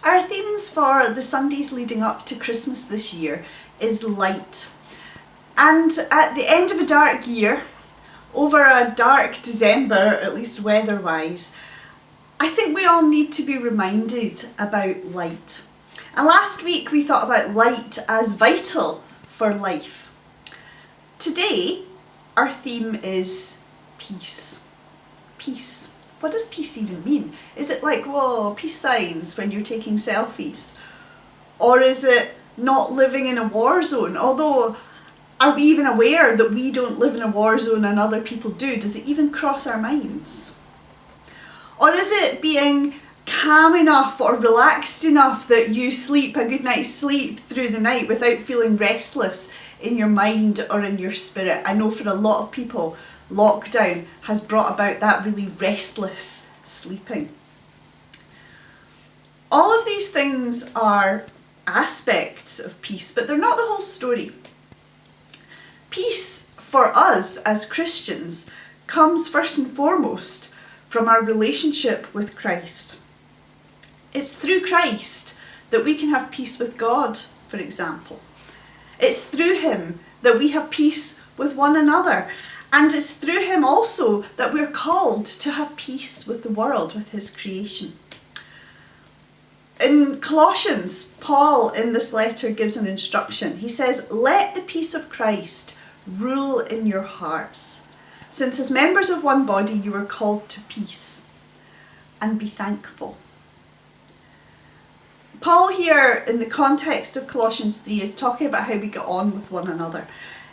Our themes for the Sundays leading up to Christmas this year is light. And at the end of a dark year, over a dark December, at least weather-wise, I think we all need to be reminded about light. And last week we thought about light as vital for life. Today, our theme is peace. Peace. What does peace even mean? Is it like, whoa, peace signs when you're taking selfies? Or is it not living in a war zone? Although, are we even aware that we don't live in a war zone and other people do? Does it even cross our minds? Or is it being calm enough or relaxed enough that you sleep a good night's sleep through the night without feeling restless in your mind or in your spirit? I know for a lot of people, lockdown has brought about that really restless sleeping. All of these things are aspects of peace, but they're not the whole story. Peace for us as Christians comes first and foremost from our relationship with Christ. It's through Christ that we can have peace with God, for example. It's through him that we have peace with one another. And it's through him also that we're called to have peace with the world, with his creation. In Colossians, Paul in this letter gives an instruction. He says, "Let the peace of Christ rule in your hearts, since as members of one body you are called to peace, and be thankful." Paul here, in the context of Colossians 3, is talking about how we get on with one another.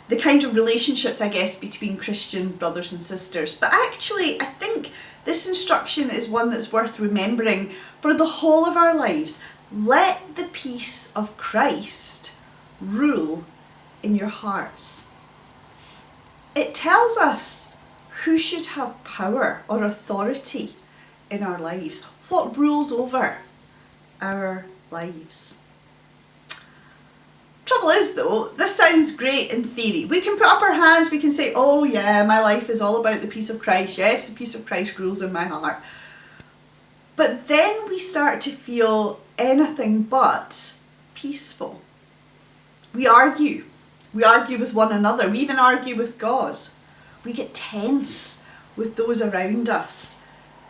The kind of relationships, I guess, between Christian brothers and sisters. But actually, I think this instruction is one that's worth remembering for the whole of our lives. Let the peace of Christ rule in your hearts. It tells us who should have power or authority in our lives, what rules over our lives. Trouble is though, this sounds great in theory. We can put up our hands, we can say, oh yeah, my life is all about the peace of Christ. Yes, the peace of Christ rules in my heart. But then we start to feel anything but peaceful. We argue with one another, we even argue with God. We get tense with those around us.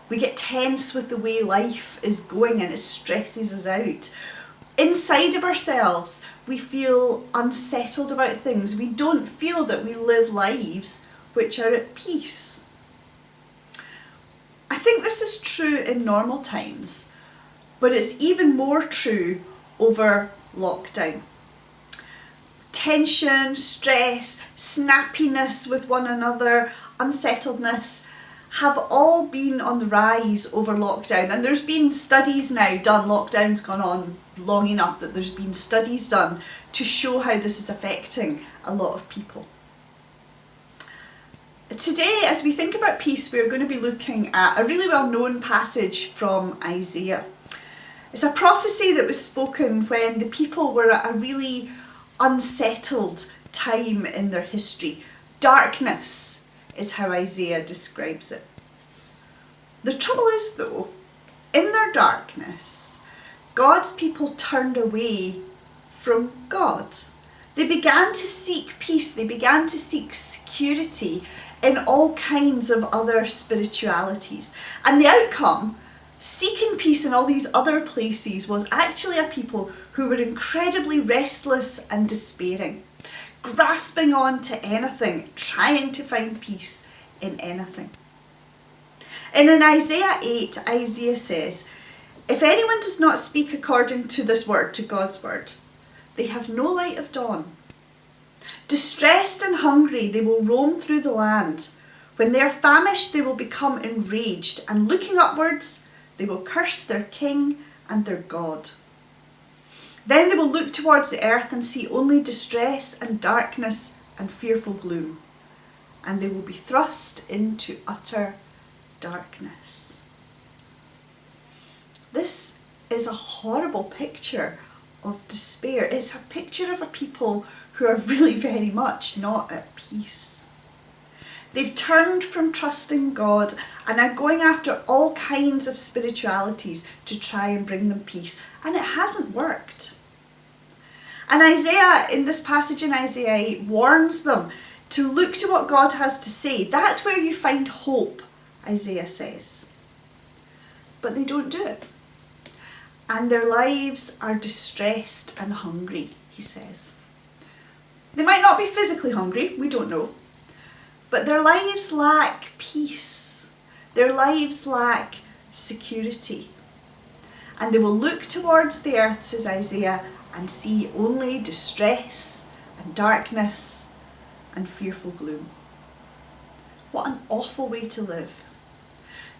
We get tense with the way life is going and it stresses us out. Inside of ourselves, we feel unsettled about things. We don't feel that we live lives which are at peace. I think this is true in normal times, but it's even more true over lockdown. Tension, stress, snappiness with one another, unsettledness have all been on the rise over lockdown. And there's been studies now done, lockdown's gone on long enough that there's been studies done to show how this is affecting a lot of people. Today, as we think about peace, we're going to be looking at a really well-known passage from Isaiah. It's a prophecy that was spoken when the people were at a really unsettled time in their history. Darkness is how Isaiah describes it. The trouble is though, in their darkness, God's people turned away from God. They began to seek peace, they began to seek security in all kinds of other spiritualities. And the outcome, seeking peace in all these other places, was actually a people who were incredibly restless and despairing, grasping on to anything, trying to find peace in anything. And in Isaiah 8, Isaiah says, "If anyone does not speak according to this word, to God's word, they have no light of dawn. Distressed and hungry, they will roam through the land. When they are famished, they will become enraged, and looking upwards, they will curse their king and their God. Then they will look towards the earth and see only distress and darkness and fearful gloom, and they will be thrust into utter darkness." This is a horrible picture of despair. It's a picture of a people who are really very much not at peace. They've turned from trusting God and are going after all kinds of spiritualities to try and bring them peace. And it hasn't worked. And Isaiah, in this passage in Isaiah 8, warns them to look to what God has to say. That's where you find hope, Isaiah says. But they don't do it. And their lives are distressed and hungry, he says. They might not be physically hungry, we don't know. But their lives lack peace. Their lives lack security. And they will look towards the earth, says Isaiah, and see only distress and darkness and fearful gloom. What an awful way to live.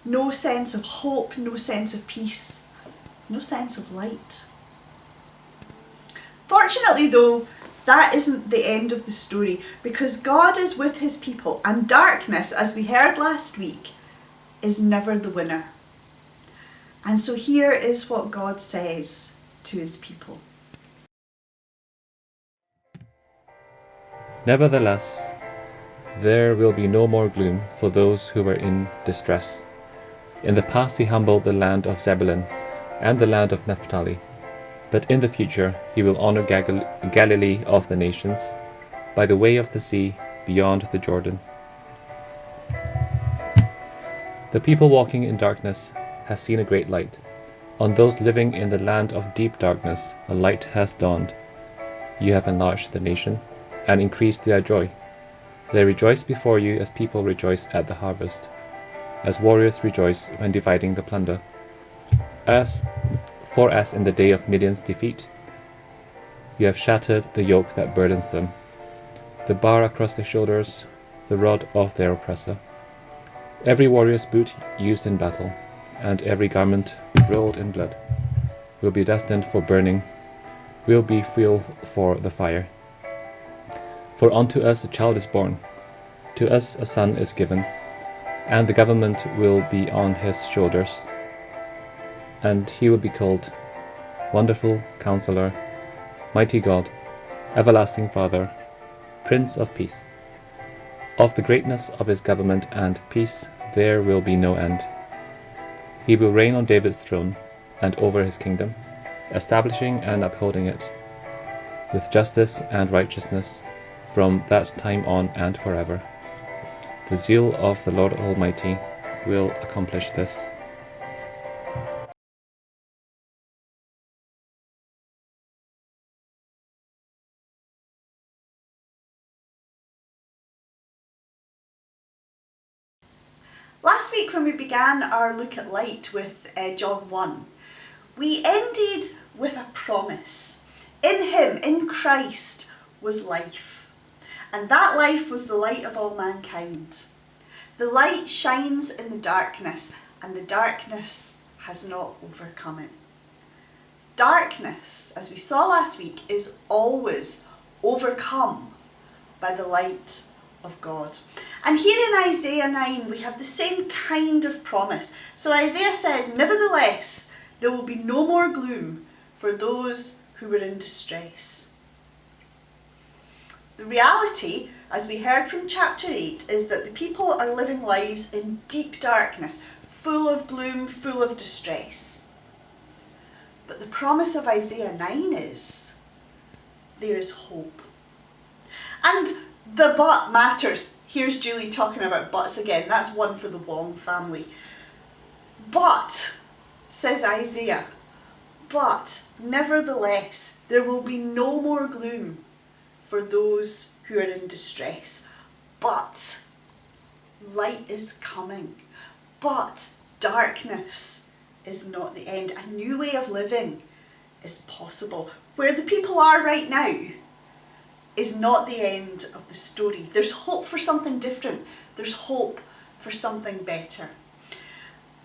No sense of hope, no sense of peace, no sense of light. Fortunately though, that isn't the end of the story, because God is with his people, and darkness, as we heard last week, is never the winner. And so here is what God says to his people. Nevertheless, there will be no more gloom for those who were in distress. In the past he humbled the land of Zebulun and the land of Naphtali, but in the future he will honor Galilee of the nations, by the way of the sea, beyond the Jordan. The people walking in darkness have seen a great light. On those living in the land of deep darkness a light has dawned. You have enlarged the nation and increased their joy. They rejoice before you as people rejoice at the harvest, as warriors rejoice when dividing the plunder. As in the day of Midian's defeat, you have shattered the yoke that burdens them, the bar across their shoulders, the rod of their oppressor. Every warrior's boot used in battle, and every garment rolled in blood, will be destined for burning, will be fuel for the fire. For unto us a child is born, to us a son is given, and the government will be on his shoulders. And he will be called Wonderful Counsellor, Mighty God, Everlasting Father, Prince of Peace. Of the greatness of his government and peace there will be no end. He will reign on David's throne and over his kingdom, establishing and upholding it with justice and righteousness from that time on and forever. The zeal of the Lord Almighty will accomplish this. Last week when we began our look at light with John 1, we ended with a promise. In him, in Christ, was life. And that life was the light of all mankind. The light shines in the darkness, and the darkness has not overcome it. Darkness, as we saw last week, is always overcome by the light of God. And here in Isaiah 9 we have the same kind of promise. So Isaiah says, nevertheless, there will be no more gloom for those who were in distress. The reality, as we heard from chapter 8, is that the people are living lives in deep darkness, full of gloom, full of distress. But the promise of Isaiah 9 is, there is hope. And the but matters. Here's Julie talking about buts again. That's one for the Wong family. But, says Isaiah, but nevertheless, there will be no more gloom for those who are in distress. But light is coming. But darkness is not the end. A new way of living is possible. Where the people are right now is not the end of the story. There's hope for something different. There's hope for something better.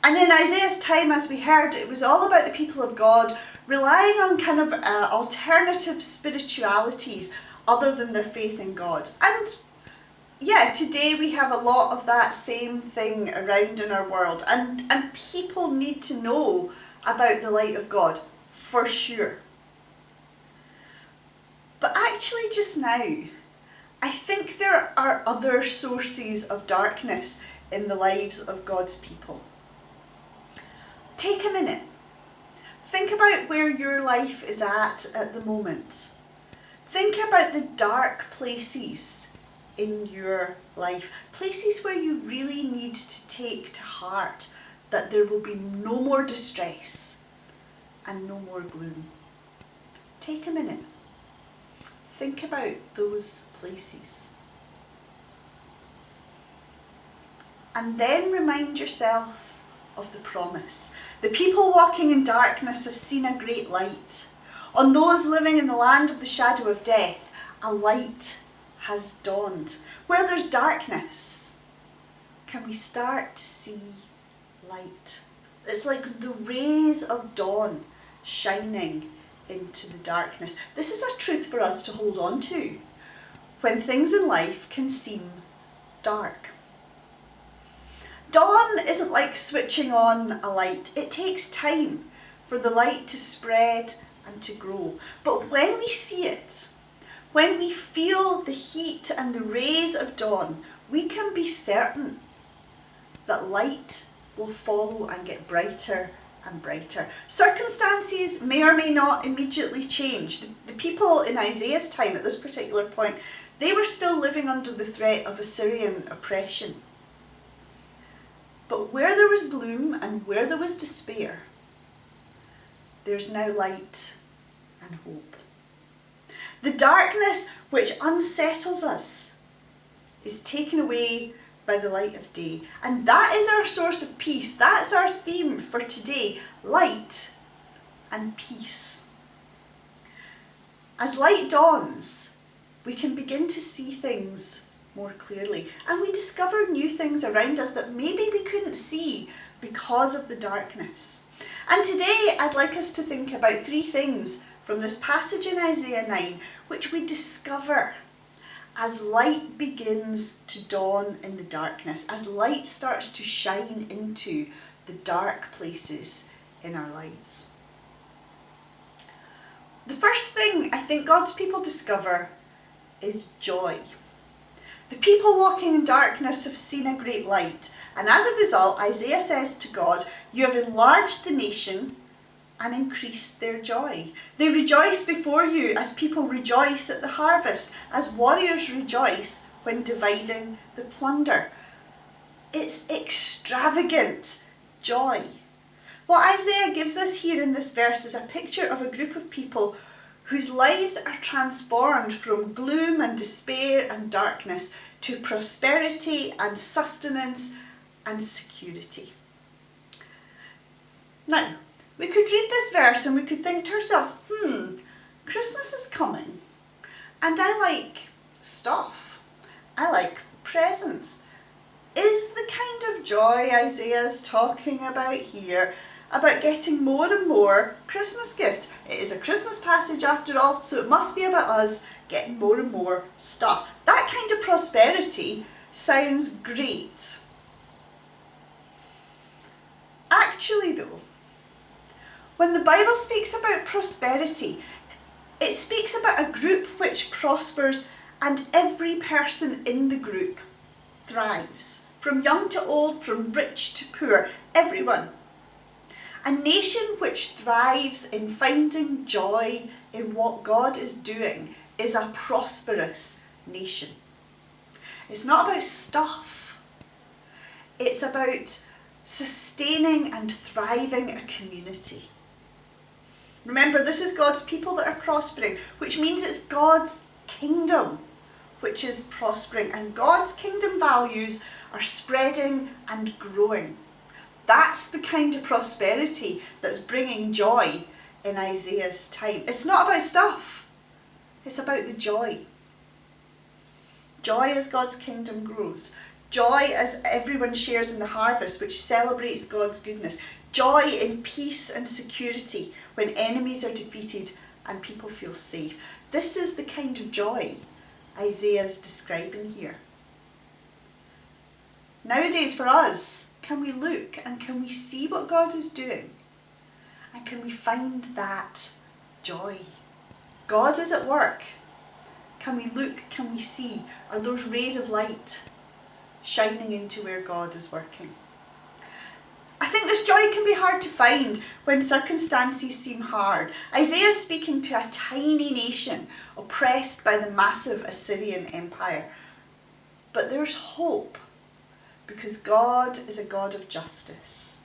And in Isaiah's time, as we heard, it was all about the people of God relying on kind of alternative spiritualities other than their faith in God. And yeah, today we have a lot of that same thing around in our world. And people need to know about the light of God, for sure. But actually just now, I think there are other sources of darkness in the lives of God's people. Take a minute. Think about where your life is at the moment. Think about the dark places in your life, places where you really need to take to heart that there will be no more distress and no more gloom. Take a minute. Think about those places. And then remind yourself of the promise. The people walking in darkness have seen a great light. On those living in the land of the shadow of death, a light has dawned. Where there's darkness, can we start to see light? It's like the rays of dawn shining into the darkness. This is a truth for us to hold on to when things in life can seem dark. Dawn isn't like switching on a light. It takes time for the light to spread and to grow. But when we see it, when we feel the heat and the rays of dawn, we can be certain that light will follow and get brighter and brighter. Circumstances may or may not immediately change. The people in Isaiah's time at this particular point, they were still living under the threat of Assyrian oppression. But where there was gloom and where there was despair, there's now light and hope. The darkness which unsettles us is taken away by the light of day. And that is our source of peace. That's our theme for today, light and peace. As light dawns, we can begin to see things more clearly, and we discover new things around us that maybe we couldn't see because of the darkness. And today I'd like us to think about 3 things from this passage in Isaiah 9 which we discover as light begins to dawn in the darkness, as light starts to shine into the dark places in our lives. The first thing I think God's people discover is joy. The people walking in darkness have seen a great light, and as a result, Isaiah says to God, "You have enlarged the nation and increased their joy. They rejoice before you as people rejoice at the harvest, as warriors rejoice when dividing the plunder." It's extravagant joy. What Isaiah gives us here in this verse is a picture of a group of people whose lives are transformed from gloom and despair and darkness to prosperity and sustenance and security. Now, we could read this verse and we could think to ourselves, Christmas is coming and I like stuff. I like presents. Is the kind of joy Isaiah's talking about here about getting more and more Christmas gifts? It is a Christmas passage after all, so it must be about us getting more and more stuff. That kind of prosperity sounds great. Actually though, when the Bible speaks about prosperity, it speaks about a group which prospers and every person in the group thrives. From young to old, from rich to poor, everyone. A nation which thrives in finding joy in what God is doing is a prosperous nation. It's not about stuff. It's about sustaining and thriving a community. Remember, this is God's people that are prospering, which means it's God's kingdom which is prospering, and God's kingdom values are spreading and growing. That's the kind of prosperity that's bringing joy in Isaiah's time. It's not about stuff. It's about the joy. Joy as God's kingdom grows. Joy as everyone shares in the harvest, which celebrates God's goodness. Joy in peace and security when enemies are defeated and people feel safe. This is the kind of joy Isaiah's describing here. Nowadays for us, can we look and can we see what God is doing? And can we find that joy? God is at work Can we look? Can we see? Are those rays of light shining into where God is working? I think this joy can be hard to find when circumstances seem hard. Isaiah is speaking to a tiny nation oppressed by the massive Assyrian Empire. But there's hope, because God is a God of justice.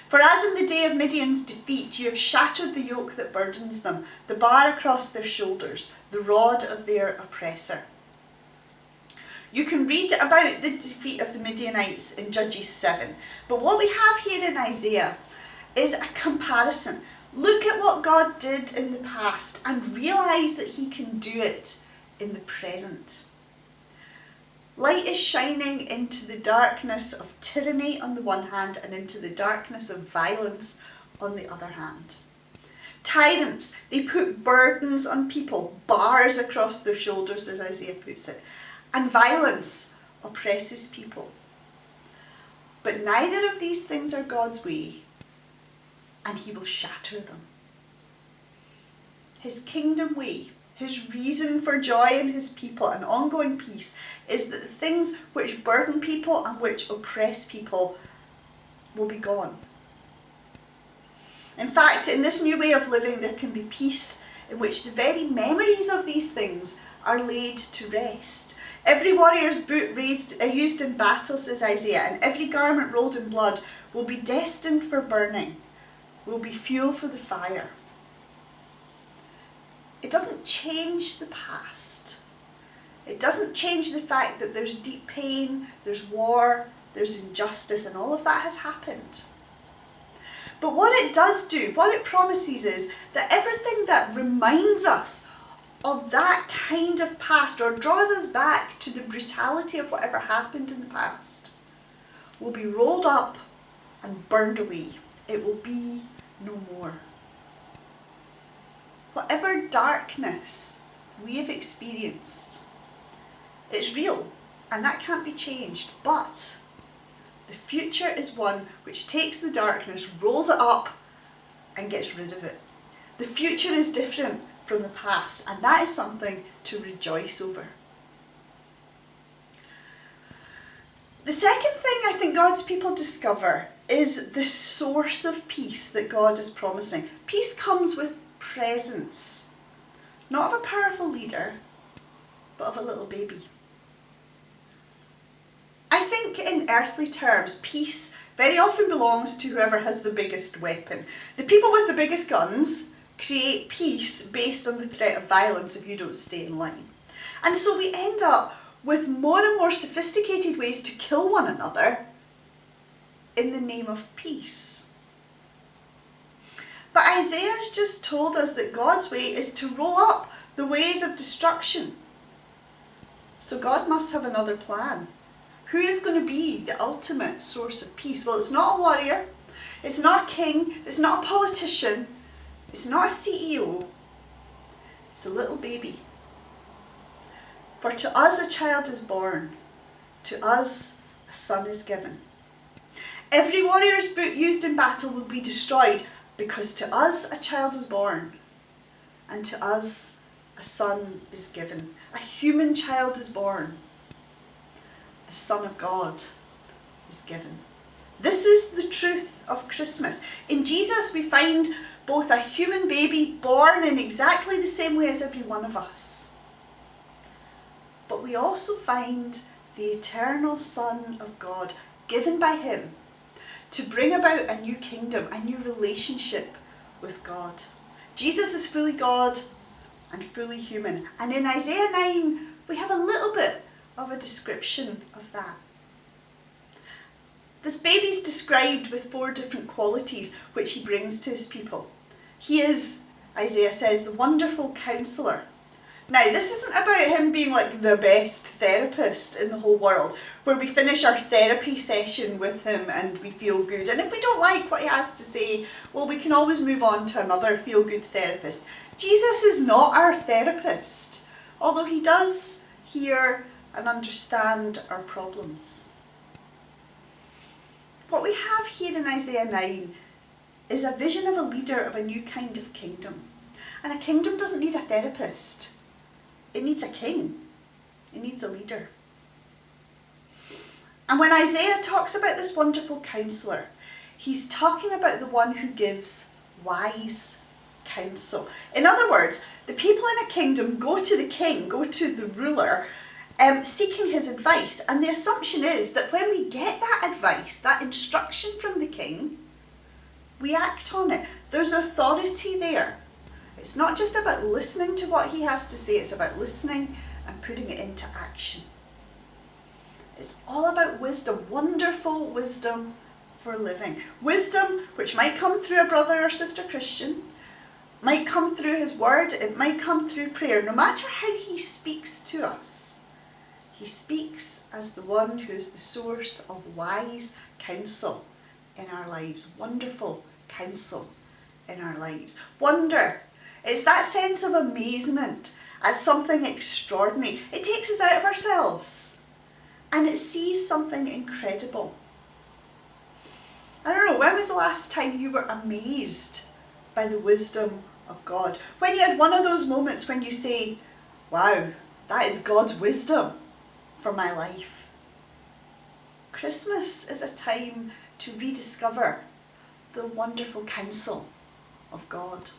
For as in the day of Midian's defeat, you have shattered the yoke that burdens them, the bar across their shoulders, the rod of their oppressor. You can read about the defeat of the Midianites in Judges 7. But what we have here in Isaiah is a comparison. Look at what God did in the past and realise that he can do it in the present. Light is shining into the darkness of tyranny on the one hand and into the darkness of violence on the other hand. Tyrants, they put burdens on people, bars across their shoulders, as Isaiah puts it. And violence oppresses people. But neither of these things are God's way, and he will shatter them. His kingdom way, his reason for joy in his people and ongoing peace, is that the things which burden people and which oppress people will be gone. In fact, in this new way of living, there can be peace in which the very memories of these things are laid to rest. Every warrior's boot used in battle, says Isaiah, and every garment rolled in blood will be destined for burning, will be fuel for the fire. It doesn't change the past. It doesn't change the fact that there's deep pain, there's war, there's injustice, and all of that has happened. But what it does do, what it promises, is that everything that reminds us of that kind of past or draws us back to the brutality of whatever happened in the past will be rolled up and burned away. It will be no more. Whatever darkness we have experienced, it's real and that can't be changed, but the future is one which takes the darkness, rolls it up and gets rid of it. The future is different from the past, and that is something to rejoice over. The second thing I think God's people discover is the source of peace that God is promising. Peace comes with presence, not of a powerful leader, but of a little baby. I think in earthly terms, peace very often belongs to whoever has the biggest weapon. The people with the biggest guns create peace based on the threat of violence if you don't stay in line. And so we end up with more and more sophisticated ways to kill one another in the name of peace. But Isaiah's just told us that God's way is to roll up the ways of destruction. So God must have another plan. Who is going to be the ultimate source of peace? Well, it's not a warrior, it's not a king, it's not a politician, it's not a CEO, it's a little baby. For to us a child is born, to us a son is given. Every warrior's boot used in battle will be destroyed, because to us a child is born, and to us a son is given. A human child is born. The Son of God is given. This is the truth of Christmas. In Jesus we find both a human baby born in exactly the same way as every one of us, but we also find the eternal Son of God given by him to bring about a new kingdom, a new relationship with God. Jesus is fully God and fully human, and in Isaiah 9 we have a little bit of a description of that. This baby is described with 4 different qualities which he brings to his people. He is, Isaiah says, the Wonderful Counsellor. Now, this isn't about him being like the best therapist in the whole world, where we finish our therapy session with him and we feel good. And if we don't like what he has to say, well, we can always move on to another feel-good therapist. Jesus is not our therapist, although he does hear and understand our problems. What we have here in Isaiah 9 is a vision of a leader of a new kind of kingdom. And a kingdom doesn't need a therapist. it needs a king. It needs a leader. And when Isaiah talks about this wonderful counselor, he's talking about the one who gives wise counsel. In other words, the people in a kingdom go to the king, go to the ruler, seeking his advice. And the assumption is that when we get that advice, that instruction from the king, we act on it. There's authority there. It's not just about listening to what he has to say, it's about listening and putting it into action. It's all about wisdom, wonderful wisdom for living. Wisdom which might come through a brother or sister Christian, might come through his word, it might come through prayer. No matter how he speaks to us, he speaks as the one who is the source of wise counsel in our lives. Wonderful counsel in our lives. Wonder. It's that sense of amazement at something extraordinary. It takes us out of ourselves and it sees something incredible. I don't know, when was the last time you were amazed by the wisdom of God? When you had one of those moments when you say, wow, that is God's wisdom for my life. Christmas is a time to rediscover the wonderful counsel of God.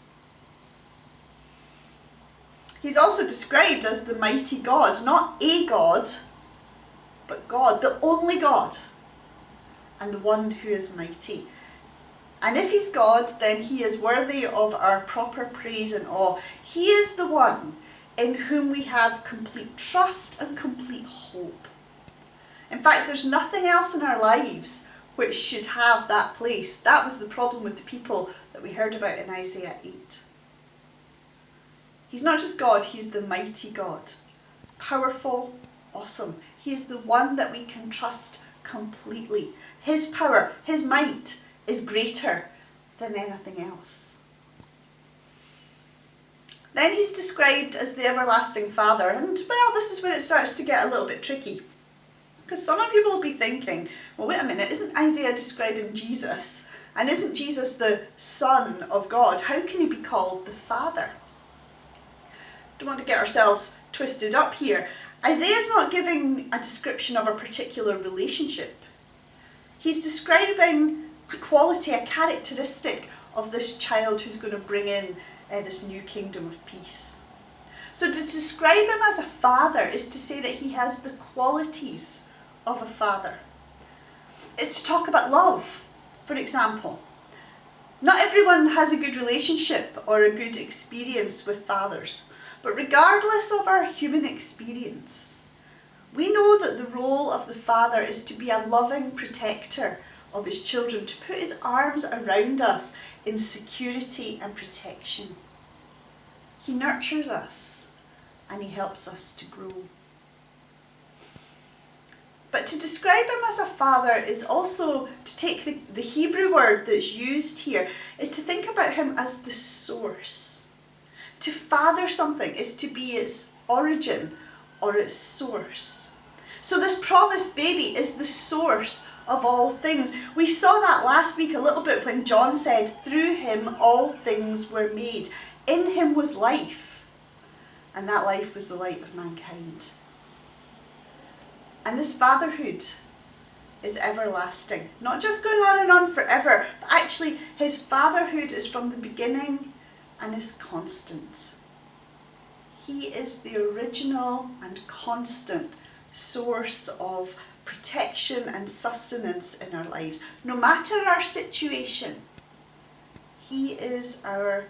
He's also described as the mighty God, not a God, but God, the only God, and the one who is mighty. And if he's God, then he is worthy of our proper praise and awe. He is the one in whom we have complete trust and complete hope. In fact, there's nothing else in our lives which should have that place. That was the problem with the people that we heard about in Isaiah 8. He's not just God, he's the mighty God. Powerful, awesome. He is the one that we can trust completely. His power, his might is greater than anything else. Then he's described as the everlasting Father. And well, this is where it starts to get a little bit tricky. Because some of you will be thinking, well, wait a minute, isn't Isaiah describing Jesus? And isn't Jesus the Son of God? How can he be called the Father? Don't want to get ourselves twisted up here. Isaiah's not giving a description of a particular relationship. He's describing a quality, a characteristic of this child who's going to bring in this new kingdom of peace. So to describe him as a father is to say that he has the qualities of a father. It's to talk about love, for example. Not everyone has a good relationship or a good experience with fathers. But regardless of our human experience, we know that the role of the father is to be a loving protector of his children, to put his arms around us in security and protection. He nurtures us and he helps us to grow. But to describe him as a father is also to take the Hebrew word that's used here, is to think about him as the source. To father something is to be its origin or its source. So this promised baby is the source of all things. We saw that last week a little bit when John said, through him all things were made. In him was life, and that life was the light of mankind. And this fatherhood is everlasting. Not just going on and on forever, but actually his fatherhood is from the beginning and is constant. He is the original and constant source of protection and sustenance in our lives. No matter our situation, he is our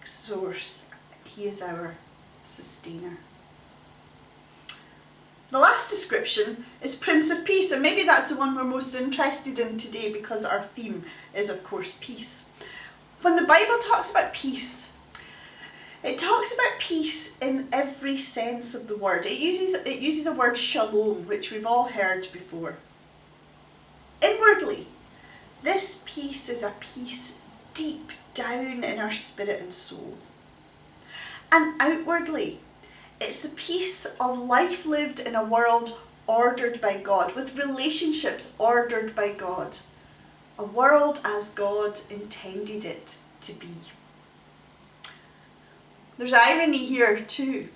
source. He is our sustainer. The last description is Prince of Peace, and maybe that's the one we're most interested in today because our theme is, of course, peace. When the Bible talks about peace, it talks about peace in every sense of the word. It uses a word shalom, which we've all heard before. Inwardly, this peace is a peace deep down in our spirit and soul. And outwardly, it's the peace of life lived in a world ordered by God, with relationships ordered by God. A world as God intended it to be. There's irony here too,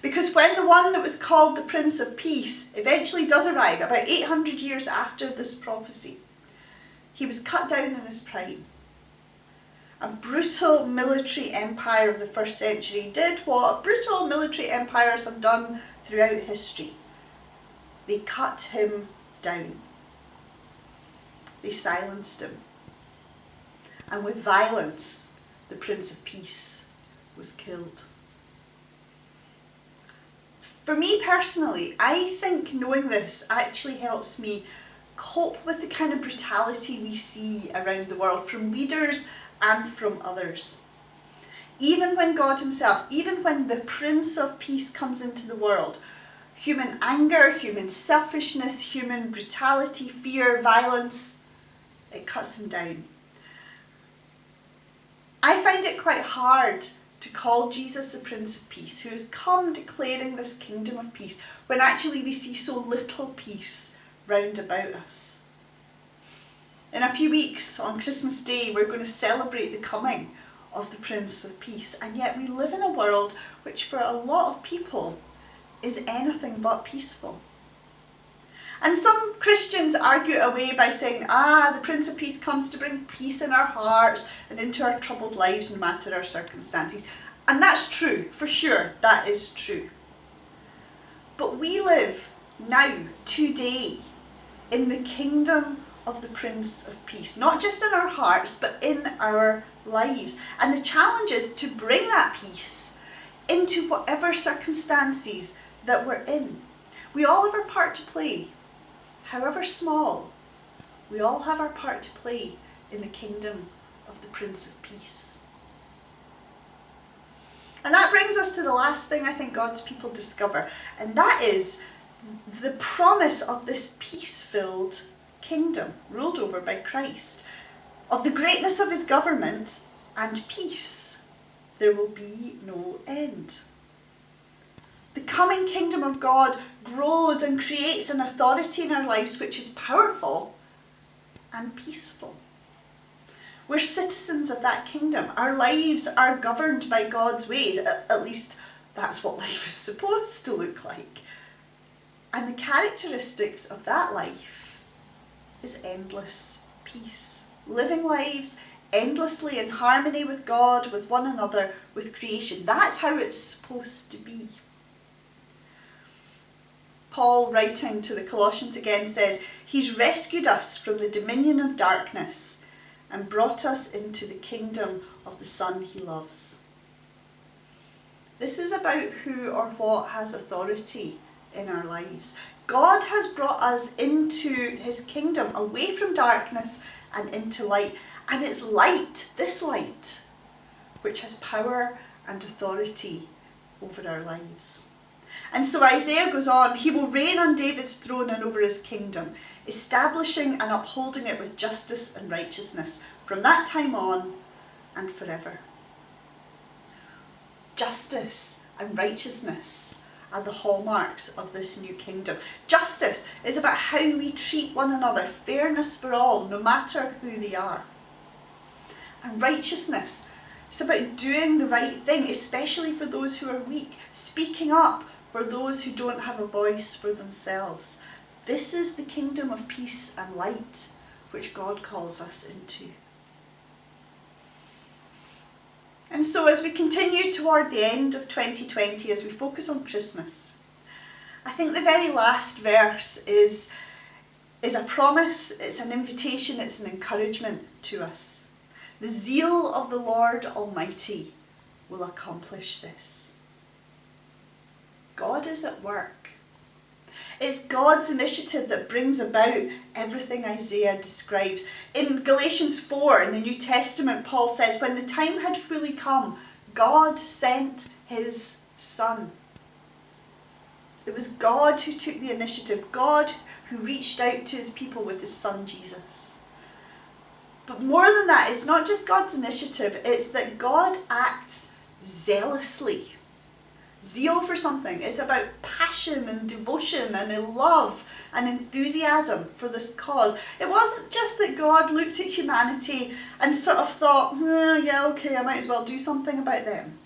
Because when the one that was called the Prince of Peace eventually does arrive, about 800 years after this prophecy, he was cut down in his prime. A brutal military empire of the first century did what brutal military empires have done throughout history. They cut him down. They silenced him. And with violence, the Prince of Peace was killed. For me personally, I think knowing this actually helps me cope with the kind of brutality we see around the world from leaders and from others. Even when God himself, even when the Prince of Peace comes into the world, human anger, human selfishness, human brutality, fear, violence, it cuts him down. I find it quite hard to call Jesus the Prince of Peace, who has come declaring this kingdom of peace, when actually we see so little peace round about us. In a few weeks, on Christmas Day, we're going to celebrate the coming of the Prince of Peace, and yet we live in a world which for a lot of people is anything but peaceful. And some Christians argue away by saying, the Prince of Peace comes to bring peace in our hearts and into our troubled lives no matter our circumstances. And that's true, for sure, that is true. But we live now, today, in the kingdom of the Prince of Peace, not just in our hearts, but in our lives. And the challenge is to bring that peace into whatever circumstances that we're in. We all have our part to play. However small, we all have our part to play in the kingdom of the Prince of Peace. And that brings us to the last thing I think God's people discover, and that is the promise of this peace-filled kingdom ruled over by Christ, of the greatness of his government and peace. There will be no end. The coming kingdom of God grows and creates an authority in our lives which is powerful and peaceful. We're citizens of that kingdom. Our lives are governed by God's ways. At least that's what life is supposed to look like. And the characteristics of that life is endless peace. Living lives endlessly in harmony with God, with one another, with creation. That's how it's supposed to be. Paul, writing to the Colossians again, says, he's rescued us from the dominion of darkness and brought us into the kingdom of the Son he loves. This is about who or what has authority in our lives. God has brought us into his kingdom, away from darkness and into light. And it's light, this light, which has power and authority over our lives. And so Isaiah goes on, he will reign on David's throne and over his kingdom, establishing and upholding it with justice and righteousness from that time on and forever. Justice and righteousness are the hallmarks of this new kingdom. Justice is about how we treat one another, fairness for all, no matter who they are. And righteousness, it's about doing the right thing, especially for those who are weak, speaking up for those who don't have a voice for themselves. This is the kingdom of peace and light which God calls us into. And so as we continue toward the end of 2020, as we focus on Christmas, I think the very last verse is a promise, it's an invitation, it's an encouragement to us. The zeal of the Lord Almighty will accomplish this. God is at work. It's God's initiative that brings about everything Isaiah describes. In Galatians 4 in the New Testament, Paul says, when the time had fully come, God sent his Son. It was God who took the initiative, God who reached out to his people with his Son Jesus. But more than that, it's not just God's initiative, it's that God acts zealously. Zeal for something is about passion and devotion and love and enthusiasm for this cause. It wasn't just that God looked at humanity and sort of thought, yeah, okay, I might as well do something about them.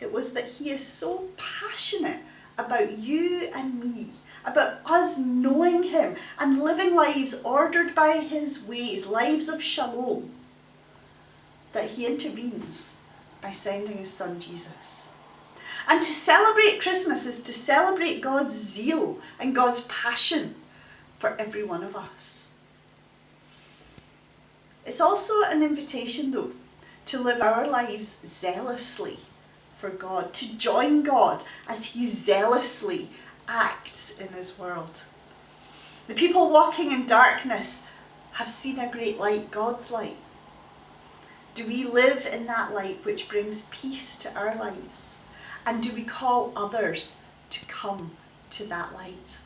It was that he is so passionate about you and me, about us knowing him and living lives ordered by his ways, lives of shalom, that he intervenes by sending his son Jesus. And to celebrate Christmas is to celebrate God's zeal and God's passion for every one of us. It's also an invitation, though, to live our lives zealously for God, to join God as he zealously acts in his world. The people walking in darkness have seen a great light, God's light. Do we live in that light which brings peace to our lives? And do we call others to come to that light?